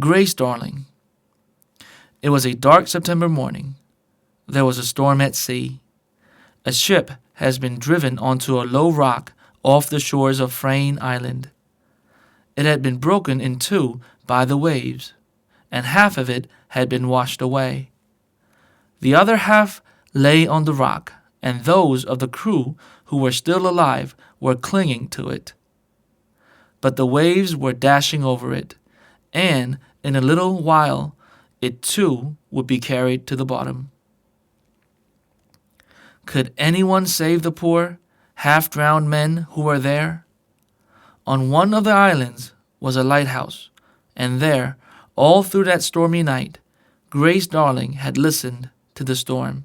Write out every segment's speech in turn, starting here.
Grace, darling. It was a dark September morning. There was a storm at sea. A ship has been driven onto a low rock off the shores of Frayne Island. It had been broken in two by the waves, and half of it had been washed away. The other half lay on the rock, and those of the crew who were still alive were clinging to it. But the waves were dashing over it, and in a little while it too would be carried to the bottom. Could anyone save the poor, half-drowned men who were there? On one of the islands was a lighthouse, and there, all through that stormy night, Grace Darling had listened to the storm.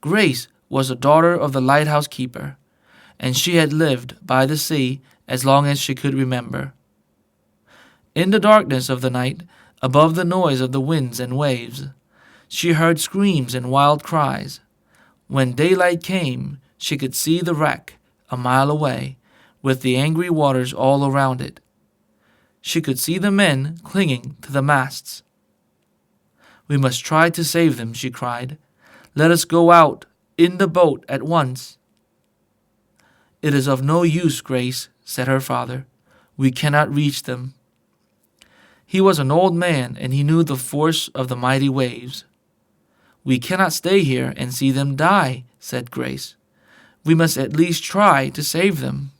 Grace was the daughter of the lighthouse keeper, and she had lived by the sea as long as she could remember. In the darkness of the night, above the noise of the winds and waves, she heard screams and wild cries. When daylight came, she could see the wreck a mile away, with the angry waters all around it. She could see the men clinging to the masts. "We must try to save them," she cried. "Let us go out in the boat at once." "It is of no use, Grace," said her father. "We cannot reach them." He was an old man, and he knew the force of the mighty waves. "We cannot stay here and see them die," said Grace. "We must at least try to save them."